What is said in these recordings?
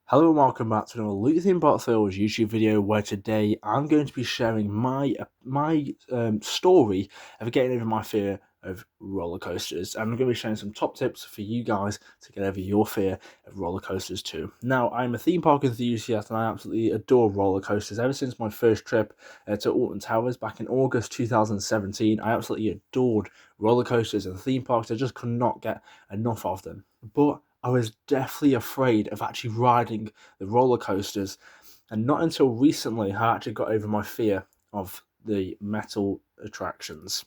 Hello and welcome back to another Luke Bot Thrills YouTube video where today I'm going to be sharing my story of getting over my fear of roller coasters. And I'm going to be sharing some top tips for you guys to get over your fear of roller coasters too. Now, I'm a theme park enthusiast and I absolutely adore roller coasters. Ever since my first trip to Alton Towers back in August 2017, I absolutely adored roller coasters and theme parks. I just could not get enough of them. But I was definitely afraid of actually riding the roller coasters, and not until recently I actually got over my fear of the metal attractions.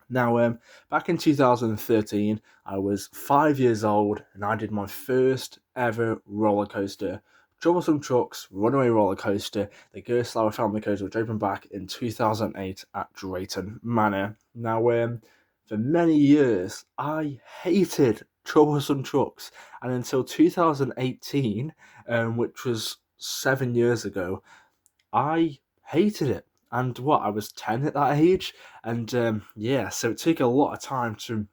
Now, back in 2013, I was 5 years old and I did my first ever roller coaster. Troublesome Trucks Runaway Roller Coaster, the Gerstlauer Family Coaster, which opened back in 2008 at Drayton Manor. Now, for many years, I hated Troublesome Trucks, and until 2018, which was 7 years ago, I hated it. And I was 10 at that age, and so it took a lot of time to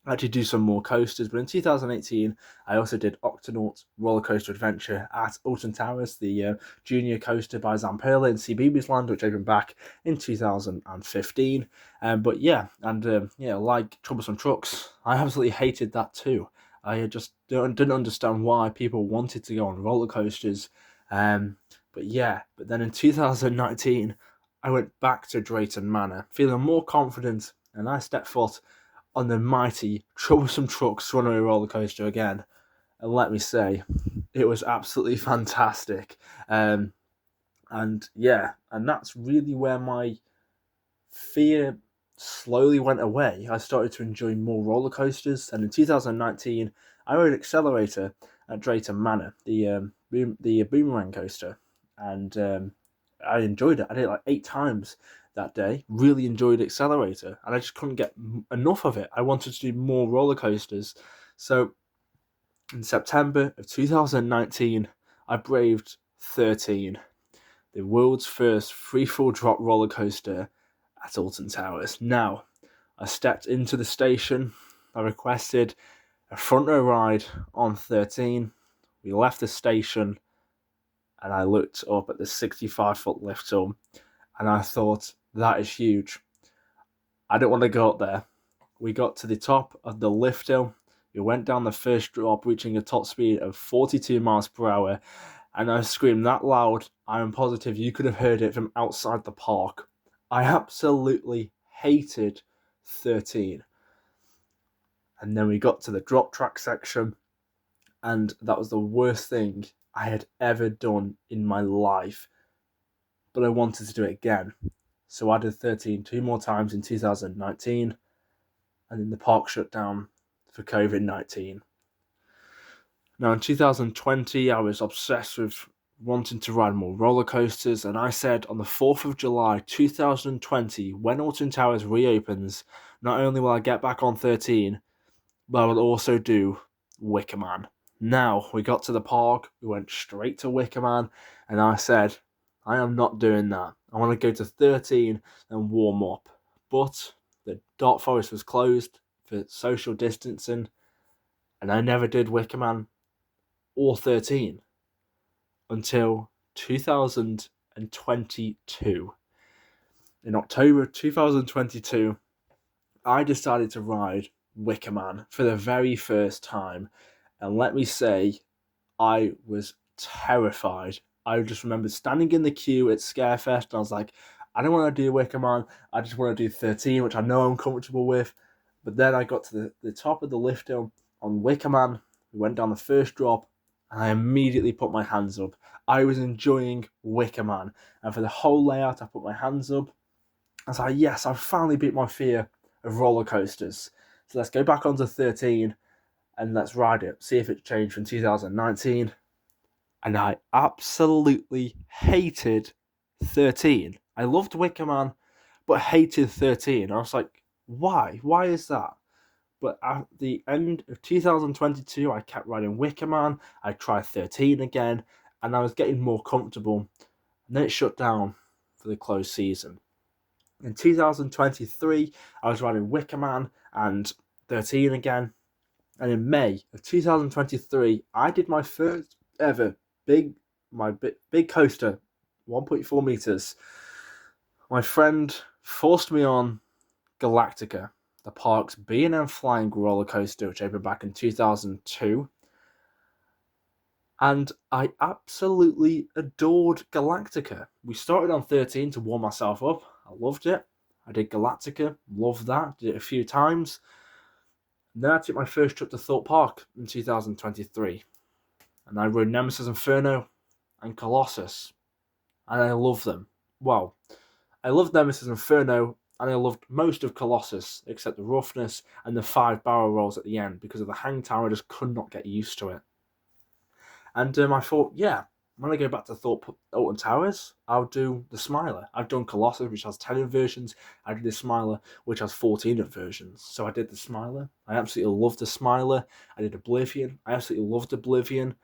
actually do some more coasters. But in 2018, I also did Octonauts Roller Coaster Adventure at Alton Towers, the junior coaster by Zamperla in CBeebies Land, which opened back in 2015. Like Troublesome Trucks, I absolutely hated that too. I just didn't understand why people wanted to go on roller coasters. But then in 2019, I went back to Drayton Manor, feeling more confident, and I stepped foot on the mighty Troublesome Trucks Runaway Roller Coaster again. And let me say, it was absolutely fantastic. And that's really where my fear slowly went away. I started to enjoy more roller coasters, and in 2019, I rode Accelerator at Drayton Manor, the boomerang coaster, and I enjoyed it. I did it like 8 times that day. Really enjoyed Accelerator, and I just couldn't get enough of it. I wanted to do more roller coasters. So in September of 2019, I braved 13, the world's first free-fall drop roller coaster at Alton Towers. Now, I stepped into the station. I requested a front row ride on 13. We left the station, and I looked up at the 65-foot lift hill, and I thought, that is huge. I don't want to go up there. We got to the top of the lift hill. We went down the first drop, reaching a top speed of 42 miles per hour, and I screamed that loud, I am positive you could have heard it from outside the park. I absolutely hated 13. And then we got to the drop track section, and that was the worst thing I had ever done in my life. But I wanted to do it again. So I did 13 two more times in 2019, and then the park shut down for COVID-19. Now in 2020, I was obsessed with wanting to ride more roller coasters, and I said on the 4th of July 2020, when Alton Towers reopens, not only will I get back on 13, but I will also do Wicker Man. Now, we got to the park, we went straight to Wicker Man, and I said, I am not doing that. I want to go to 13 and warm up. But the Dark Forest was closed for social distancing, and I never did Wicker Man or 13 until 2022. In October 2022, I decided to ride Wicker Man for the very first time, and let me say, I was terrified. I just remember standing in the queue at Scarefest, and I was like, I don't want to do Wicker Man, I just want to do 13, which I know I'm comfortable with. But then I got to the top of the lift hill on Wicker Man, we went down the first drop, and I immediately put my hands up. I was enjoying Wicker Man, and for the whole layout, I put my hands up. I was like, yes, I've finally beat my fear of roller coasters. So let's go back onto 13 and let's ride it. See if it's changed from 2019. And I absolutely hated 13. I loved Wicker Man, but hated 13. I was like, why? Why is that? But at the end of 2022, I kept riding Wicker Man. I tried 13 again, and I was getting more comfortable. And then it shut down for the closed season. In 2023, I was riding Wicker Man and 13 again. And in May of 2023, I did my first ever big coaster, 1.4 meters. My friend forced me on Galactica, the park's B&M flying roller coaster, which opened back in 2002. And I absolutely adored Galactica. We started on 13 to warm myself up. I loved it. I did Galactica, loved that, did it a few times. And then I took my first trip to Thorpe Park in 2023. And I rode Nemesis Inferno and Colossus. And I love them. Well, I loved Nemesis Inferno, and I loved most of Colossus, except the roughness and the 5 barrel rolls at the end. Because of the hang time, I just could not get used to it. And I thought, yeah, when I go back to Thorpe Alton Towers, I'll do the Smiler. I've done Colossus, which has 10 inversions. I did the Smiler, which has 14 inversions. So I did the Smiler. I absolutely loved the Smiler. I did Oblivion. I absolutely loved Oblivion.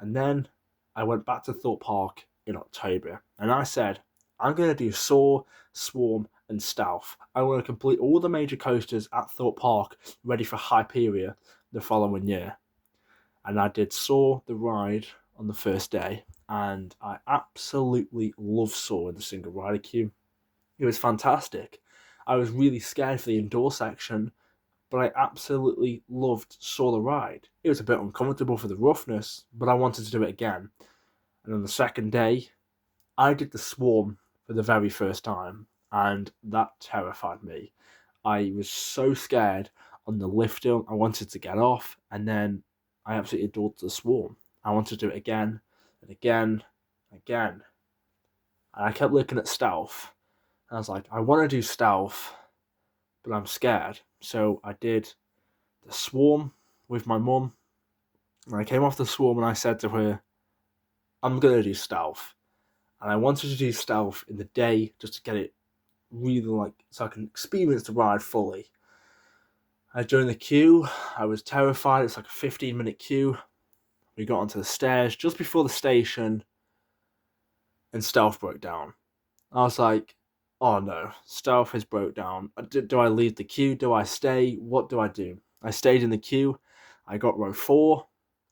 And then I went back to Thorpe Park in October. And I said, I'm going to do Soar, Swarm, and Stealth. I want to complete all the major coasters at Thorpe Park ready for Hyperia the following year. And I did Soar, the ride, on the first day. And I absolutely love Soar in the single rider queue. It was fantastic. I was really scared for the indoor section, but I absolutely loved Soar the ride. It was a bit uncomfortable for the roughness, but I wanted to do it again. And on the second day, I did the Swarm for the very first time, and that terrified me. I was so scared on the lift hill. I wanted to get off, and then I absolutely adored the Swarm. I wanted to do it again and again and again. And I kept looking at Stealth. And I was like, I want to do Stealth, but I'm scared. So I did the Swarm with my mum. And I came off the Swarm and I said to her, I'm going to do Stealth. And I wanted to do Stealth in the day just to get it really so I can experience the ride fully. I joined the queue. I was terrified. It's like a 15-minute queue. We got onto the stairs just before the station, and Stealth broke down. I was like, oh no, Stealth has broke down. Do I leave the queue? Do I stay? What do I do? I stayed in the queue. I got row 4,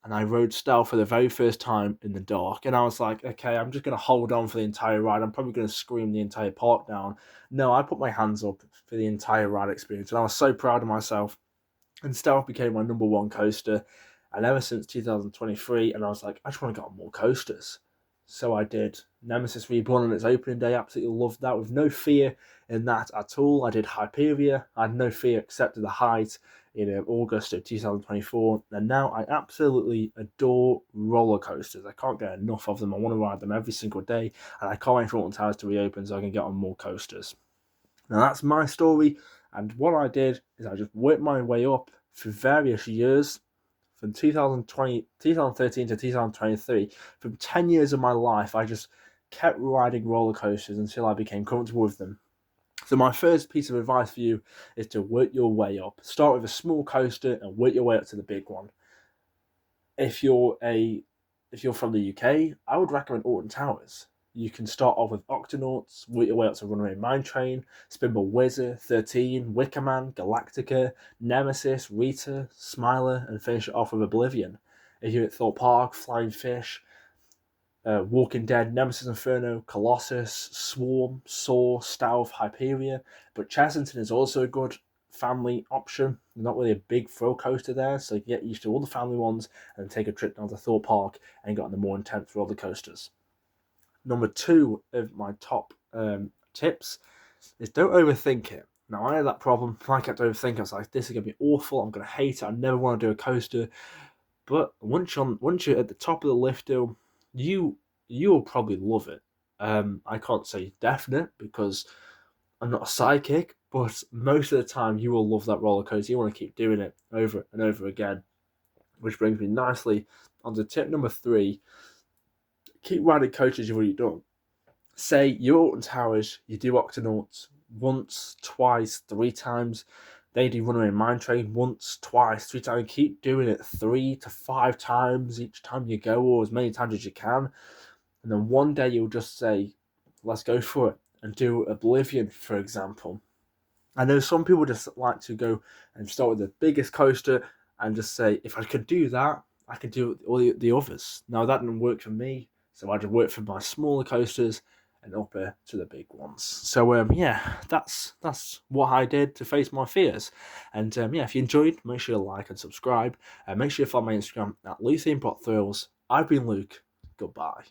and I rode Stealth for the very first time in the dark. And I was like, okay, I'm just going to hold on for the entire ride. I'm probably going to scream the entire park down. No, I put my hands up for the entire ride experience, and I was so proud of myself. And Stealth became my number 1 coaster. And ever since 2023, and I was like, I just want to get on more coasters. So I did Nemesis Reborn on its opening day. Absolutely loved that, with no fear in that at all. I did Hyperia. I had no fear except at the height in August of 2024. And now I absolutely adore roller coasters. I can't get enough of them. I want to ride them every single day. And I can't wait for Alton Towers to reopen so I can get on more coasters. Now that's my story. And what I did is I just worked my way up through various years. From 2013 to 2023, from 10 years of my life, I just kept riding roller coasters until I became comfortable with them. So my first piece of advice for you is to work your way up. Start with a small coaster and work your way up to the big one. If you're from the UK, I would recommend Alton Towers. You can start off with Octonauts, work your way up to Runaway Mine Train, Spinball Wizard, 13, Wickerman, Galactica, Nemesis, Rita, Smiler, and finish it off with Oblivion. If you're at Thorpe Park, Flying Fish, Walking Dead, Nemesis Inferno, Colossus, Swarm, Soar, Stealth, Hyperia. But Chessington is also a good family option. Not really a big thrill coaster there, so you can get used to all the family ones and take a trip down to Thorpe Park and get on the more intense roller coasters. Number 2 of my top tips is don't overthink it. Now, I had that problem. I kept overthinking. I was like, this is going to be awful. I'm going to hate it. I never want to do a coaster. But once you're at the top of the lift hill, you'll probably love it. I can't say definite because I'm not a psychic, but most of the time you will love that roller coaster. You want to keep doing it over and over again. Which brings me nicely onto tip number 3. Keep riding coasters you've already done. Say you're Alton Towers, you do Octonauts once, twice, 3 times. Then you do Runaway Mine Train once, twice, 3 times. Keep doing it 3 to 5 times each time you go, or as many times as you can. And then one day you'll just say, let's go for it, and do Oblivion, for example. I know some people just like to go and start with the biggest coaster and just say, if I could do that, I could do all the others. Now that didn't work for me, so I had to work for my smaller coasters and up to the big ones. So yeah, that's what I did to face my fears. And yeah, if you enjoyed, make sure to like and subscribe, and make sure you follow my Instagram at LutheanPotThrills. I've been Luke. Goodbye.